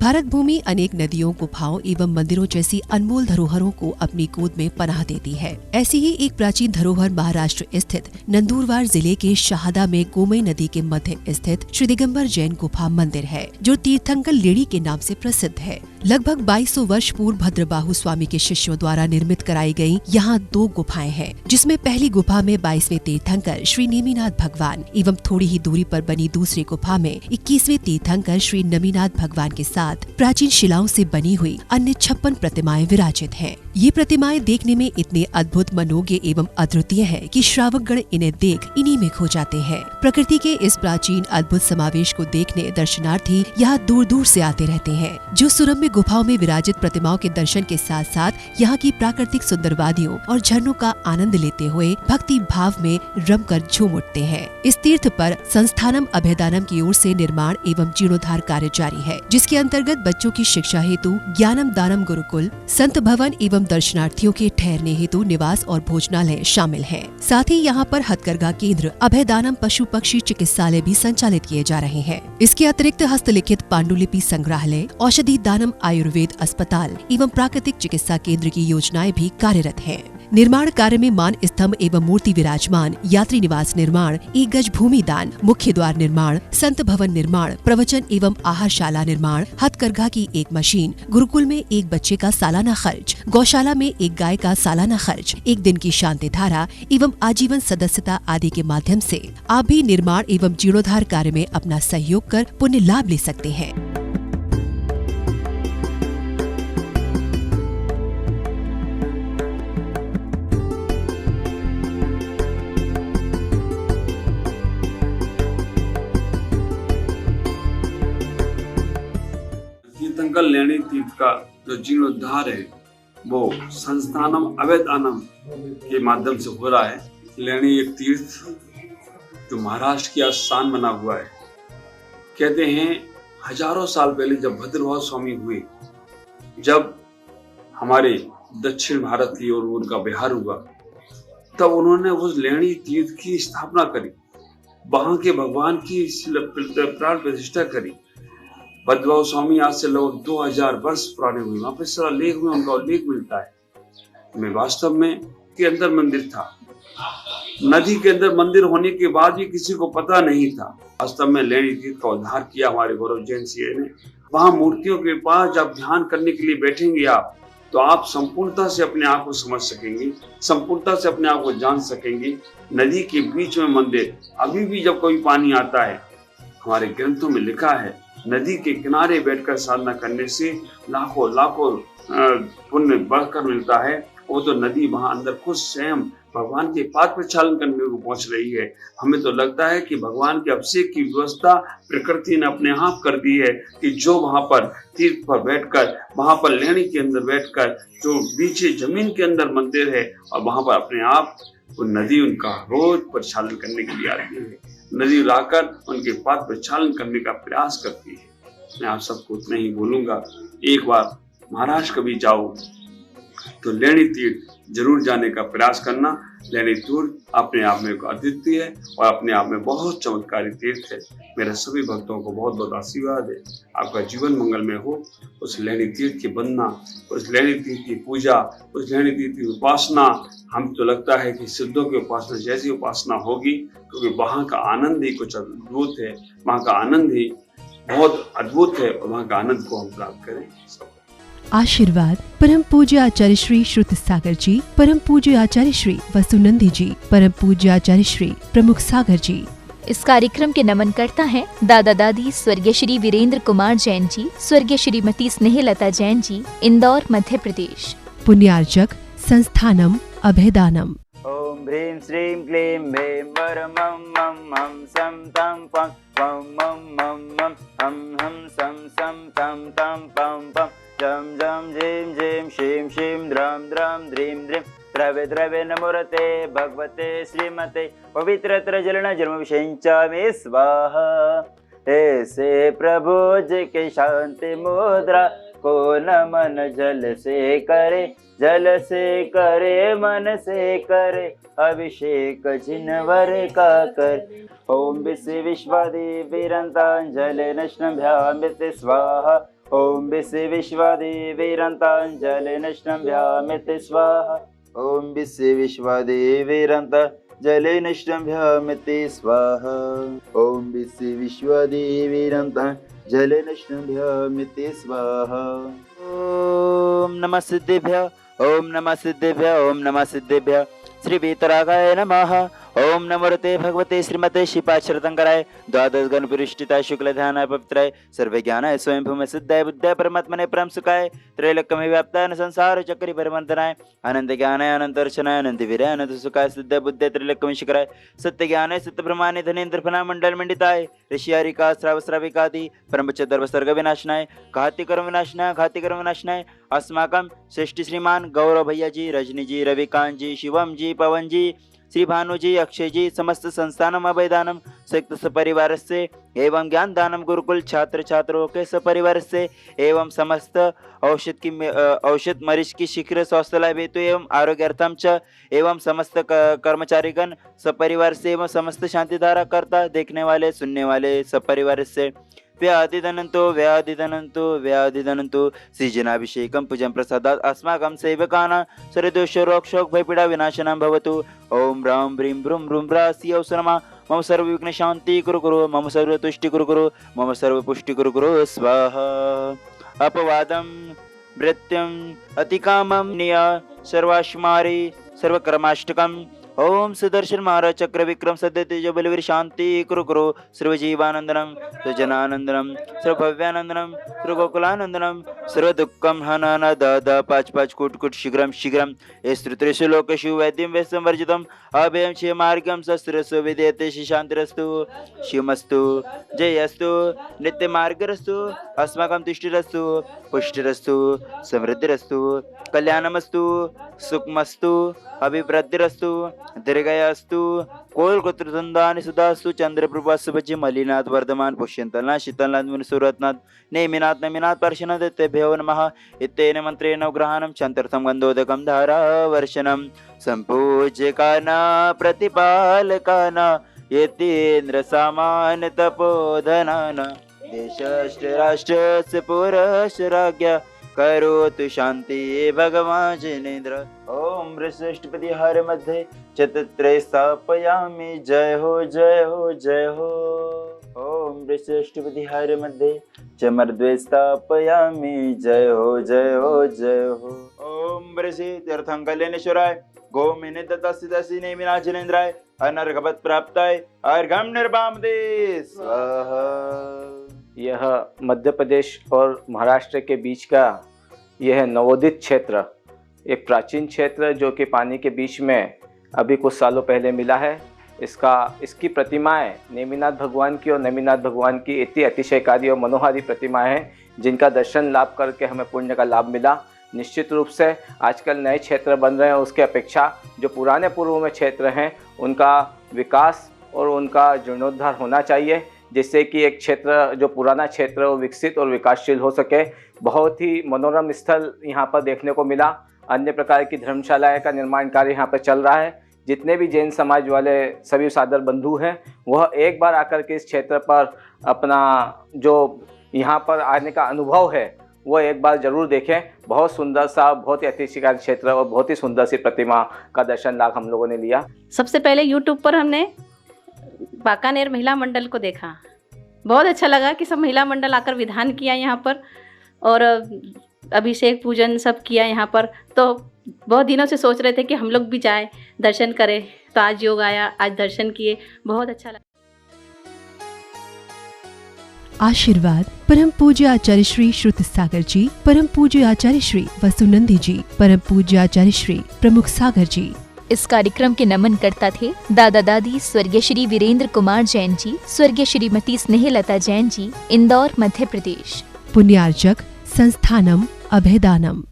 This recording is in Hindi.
भारत भूमि अनेक नदियों, गुफाओं एवं मंदिरों जैसी अनमोल धरोहरों को अपनी गोद में पनाह देती है। ऐसी ही एक प्राचीन धरोहर महाराष्ट्र स्थित नंदुरबार जिले के शहादा में गोमई नदी के मध्य स्थित श्री दिगंबर जैन गुफा मंदिर है, जो तीर्थंकर लेणी के नाम से प्रसिद्ध है। लगभग 2200 वर्ष पूर्व भद्रबाहु स्वामी के शिष्यों द्वारा निर्मित कराई गई यहाँ 2 गुफाएं हैं, जिसमें पहली गुफा में 22वें तीर्थंकर श्री नेमिनाथ भगवान एवं थोड़ी ही दूरी पर बनी दूसरी गुफा में 21वें तीर्थंकर श्री नमिनाथ भगवान के साथ प्राचीन शिलाओं से बनी हुई अन्य 56 प्रतिमाएं विराजित हैं। ये प्रतिमाएं देखने में इतने अद्भुत, मनोज्ञ एवं अद्वितीय है कि श्रावकगण इन्हें देख इन्हीं में खो जाते हैं। प्रकृति के इस प्राचीन अद्भुत समावेश को देखने दर्शनार्थी यहाँ दूर दूर से आते रहते हैं, जो सुरम्य गुफाओं में विराजित प्रतिमाओं के दर्शन के साथ साथ यहाँ की प्राकृतिक सुंदर वादियों और झरनों का आनंद लेते हुए भक्ति भाव में रमकर झूम उठते हैं। इस तीर्थ पर संस्थानम अभयदानम की ओर से निर्माण एवं जीर्णोद्धार कार्य जारी है, जिसके अंतर्गत बच्चों की शिक्षा हेतु ज्ञानम दानम गुरुकुल, संत भवन एवं दर्शनार्थियों के ठहरने हेतु निवास और भोजनालय शामिल है। साथ ही यहाँ पर हथकरघा केंद्र, अभयदानम पशु पक्षी चिकित्सालय भी संचालित किए जा रहे हैं। इसके अतिरिक्त हस्तलिखित पांडुलिपि संग्रहालय, औषधि दानम आयुर्वेद अस्पताल एवं प्राकृतिक चिकित्सा केंद्र की योजनाएं भी कार्यरत हैं। निर्माण कार्य में मान स्तंभ एवं मूर्ति विराजमान, यात्री निवास निर्माण, 1 गज भूमि दान, मुख्य द्वार निर्माण, संत भवन निर्माण, प्रवचन एवं आहारशाला निर्माण, हथकरघा की 1 मशीन, गुरुकुल में 1 बच्चे का सालाना खर्च, गौशाला में 1 गाय का सालाना खर्च, 1 दिन की शांति धारा एवं आजीवन सदस्यता आदि के माध्यम से आप भी निर्माण एवं जीर्णोद्धार कार्य में अपना सहयोग कर पुण्य लाभ ले सकते हैं। तीर्थंकर लेणी तीर्थ का जो जीर्णोद्धार है वो संस्थानम अभयदानम के माध्यम से हो रहा है। लेणी एक तीर्थ जो महाराष्ट्र की स्थान बना हुआ है। कहते हैं हजारों साल पहले जब भद्रबाहु स्वामी हुए, जब हमारे दक्षिण भारत की ओर उनका बिहार हुआ, तब उन्होंने उस लेणी तीर्थ की स्थापना करी, वहां के भगवान की प्राण प्रतिष्ठा करी। भद्रबाहु स्वामी आज से लगभग 2000 वर्ष पुराने हुए। वहां पे सारा लेख में उनका उल्लेख मिलता है। में वास्तव में के अंदर मंदिर था, नदी के अंदर मंदिर होने के बाद भी किसी को पता नहीं था। वास्तव में लेणी तीर्थ का उद्धार किया हमारे गौरव जैन सिंह ने। वहां मूर्तियों के पास जब ध्यान करने के लिए बैठेंगे आप, तो आप संपूर्णता से अपने आप को समझ सकेंगे, संपूर्णता से अपने आप को जान सकेंगे। नदी के बीच में मंदिर, अभी भी जब कोई पानी आता है, हमारे ग्रंथों में लिखा है नदी के किनारे बैठकर साधना करने से लाखों लाखों पुण्य बढ़कर मिलता है। वो तो नदी वहां अंदर खुद स्वयं भगवान के पाद प्रक्षालन करने को पहुंच रही है। हमें तो लगता है कि भगवान के अभिषेक की व्यवस्था प्रकृति ने अपने आप कर दी है कि जो वहां पर तीर्थ पर बैठकर, वहां पर लेणी के अंदर बैठकर, जो नीचे जमीन के अंदर मंदिर है, और वहां पर अपने आप वो नदी उनका रोज प्रक्षालन करने के लिए आती है। नदी लाकर उनके पाद प्रक्षालन करने का प्रयास करती है। मैं आप सबको उतना ही बोलूंगा, एक बार महाराष्ट्र कभी जाओ तो लेणी तीर्थ जरूर जाने का प्रयास करना। लेणी तीर्थ अपने आप में अद्वितीय है और अपने आप में बहुत चमत्कारी तीर्थ है। मेरे सभी भक्तों को बहुत बहुत आशीर्वाद है। आपका जीवन मंगलमय हो। उस लेणी तीर्थ की वंदना, उस लेणी तीर्थ की पूजा, उस लेणी तीर्थ की उपासना, हम तो लगता है कि सिद्धों की उपासना जैसी उपासना होगी, क्योंकि वहाँ का आनंद ही कुछ अद्भुत है। वहाँ का आनंद ही बहुत अद्भुत है और वहाँ का आनंद को हम प्राप्त करें। आशीर्वाद परम पूज्य आचार्य श्री श्रुत सागर जी, परम पूज्य आचार्य श्री वसुनंदी जी, परम पूज्य आचार्य श्री प्रमुख सागर जी। इस कार्यक्रम के नमन करता है दादा दादी स्वर्गीय श्री वीरेंद्र कुमार जैन जी, स्वर्गीय श्रीमती स्नेहलता जैन जी, इंदौर मध्य प्रदेश। पुण्यार्चक संस्थानम अभयदानम। ओम ह्रीं श्रीं क्लीं वें वरमं मं हम सं तं पं पं मं मं मं हम सं सं तं तं पं पं जं जं झीं झीं शीं शीं द्रां द्रां द्रीं द्रीं द्रवे द्रवे नमोरते भगवते श्रीमते पवित्रत्र जलन जन्म विषयिंचामि स्वाहा। ऐसे प्रभु जी की शांति मुद्रा को नमन जल से करे, जल से करे मन से करे, अभिषेक जिनवर का कर। ओम विश्व विश्वादि विरंतांजलि नश्नभ्यामृत स्वाहा। ॐ विश्वेश्वदेवैरन्ताञ्जलिनष्टम्भ्यामिति स्वाहा ॐ विश्वेश्वदेवैरन्तजलिनष्टम्भ्यामिति स्वाहा ॐ विश्वेश्वदेवैरन्तजलिनष्टम्भ्यामिति स्वाहा ॐ नमः सिद्धेभ्यः ॐ नमः सिद्धेभ्यः ॐ नमः सिद्धेभ्यः श्री वीतरागाय नमः ओम नमोते भगवते श्रीमते श्रीपाक्षरतंकराय द्वादश गण पुरुष्टिताय शुक्ल ध्यानाय पवित्राय सर्व ज्ञानाय स्वयं भूमि सिद्धाय बुद्धाय परमात्मने परम सुखाय त्रैलोक्यमय व्याप्ताय संसार चक्री परिवर्तनाय अनंत ज्ञानाय अनंत अर्चनाय अनंत वीराय अनंत सुखाय सिद्धाय बुद्धाय त्रैलोक्यमय शिखराय सत्य ज्ञानाय सत्य ब्रह्माण्य धनेन्द्र फना मंडल मंडिताय ऋषि हरिका श्राव श्राविकादि परम चतुर्व सर्ग विनाशनाय घाति कर्म विनाशनाय अस्माकं श्रेष्ठ श्रीमान गौरव भैया जी, रजनी जी, रविकांत जी, शिवम जी, पवन जी, श्री भानु जी, अक्षय जी, समस्त संस्थानम अभयदानम संयुक्त सपरिवार से एवं ज्ञान दानम गुरुकुल छात्र छात्रों के सपरिवार से एवं समस्त औषध मरीज की शीघ्र स्वास्थ्य लाभ हेतु एवं आरोग्यार्थम च एवं समस्त कर्मचारीगण सपरिवार से एवं समस्त शांति धारा करता देखने वाले सुनने वाले सपरिवार से व्याधिधनन्तु सृजनाभिषेकं पूजन प्रसादात् अस्माकं सेवकानां सर्वदोषरोक्षोक भयपीडा विनाशनं भवतु। ओम राम ह्रीं ब्रूं ब्रूं ब्रासी अवसरमा मम सर्वविघ्न शांति कुरु मम सर्वतुष्टि कुरु मम सर्वपुष्टि कुरु स्वाहा। अपवादं मृत्युं अतिकामं निय सर्वाश्मारी सर्वकर्माष्टकम् ओम सुदर्शन महाराज चक्र विक्रम सद्य तेज बलवीर शांति कुरु सर्वजीवानंदनम सर्वजनानंदनम सर्वभव्यानंदनम सर्वगोकुलानंदनम सर्वदुःखम हनन दादा पाच कुट शीघ्रम स्त्रुत्रेषु लोकेषु वैद्यं वैश्यं वर्जितम् अभयं क्षेमार्गं शस्त्रस्य विद्यते शान्तिरस्तु शिवमस्तु जयस्तु नित्यमार्गरस्तु अस्माकं तुष्टिरस्तु पुष्टिरस्तु समृद्धिरस्तु कल्याणमस्तु सुखमस्तु अभिवृद्धिरस्तु दीर्घायस्तु कोलगोत्रधन्दानि सुधास्तु चंद्रप्रभा सुभज्य मलिनाथ वर्धमान पुष्यंतलनाथ शीतलनाथ मुनिसुरत्नाथ नेमिनाथ नमिनाथ पर्शनाथ तेभ्यो नमः इत्येन मंत्रेण ग्रहणं चंत्रथं गंधोदकं धारावर्षणं संपूज्यकाना प्रतिपालकाना यतीन्द्र सामान्य तपोधनाना देशस्य राष्ट्रस्य पुरस्य राज्ञा करोतु शांति भगवान जिनेन्द्र। ओम वृषष्टपति हर मध्ये चतुर्थे स्थापयामि जय हो जय हो जय हो। ओम वृषष्टपति हर मध्ये चमर्द्वे स्थापयामि जय हो जय हो जय हो। ओम वृषि तीर्थंकलेश्वराय गोमिने दत्तसिदसि नेमिना जिनेन्द्राय अनर्घवत प्राप्ताय अर्घम निर्वामदे स्वाहा। यह मध्य प्रदेश और महाराष्ट्र के बीच का यह नवोदित क्षेत्र एक प्राचीन क्षेत्र जो कि पानी के बीच में अभी कुछ सालों पहले मिला है। इसकी प्रतिमाएं नेमिनाथ भगवान की और नेमिनाथ भगवान की इतनी अतिशयकारी और मनोहारी प्रतिमाएं हैं जिनका दर्शन लाभ करके हमें पुण्य का लाभ मिला। निश्चित रूप से आजकल नए क्षेत्र बन रहे हैं उसके अपेक्षा जो पुराने पूर्व में क्षेत्र हैं उनका विकास और उनका जीर्णोद्धार होना चाहिए जिससे कि एक क्षेत्र जो पुराना क्षेत्र वो विकसित और विकासशील हो सके। बहुत ही मनोरम स्थल यहाँ पर देखने को मिला। अन्य प्रकार की धर्मशालाएं का निर्माण कार्य यहाँ पर चल रहा है। जितने भी जैन समाज वाले सभी सादर बंधु हैं वह एक बार आकर के इस क्षेत्र पर अपना जो यहाँ पर आने का अनुभव है वो एक बार जरूर देखें। बहुत सुंदर सा बहुत ही अतिशयकारी क्षेत्र और बहुत ही सुंदर सी प्रतिमा का दर्शन लाभ हम लोगों ने लिया। सबसे पहले यूट्यूब पर हमने बाकानेर महिला मंडल को देखा, बहुत अच्छा लगा कि सब महिला मंडल आकर विधान किया यहाँ पर और अभिषेक पूजन सब किया यहाँ पर। तो बहुत दिनों से सोच रहे थे कि हम लोग भी जाए दर्शन करें, तो आज योग आया, आज दर्शन किए, बहुत अच्छा लगा। आशीर्वाद परम पूज्य आचार्य श्री श्रुत सागर जी, परम पूज्य आचार्य श्री वसुनंदी जी, परम पूज्य आचार्य श्री प्रमुख सागर जी। इस कार्यक्रम के नमन करता थे दादा दादी स्वर्गीय श्री वीरेंद्र कुमार जैन जी, स्वर्गीय श्रीमती स्नेहलता जैन जी, इंदौर मध्य प्रदेश। पुण्यार्चक संस्थानम अभयदानम।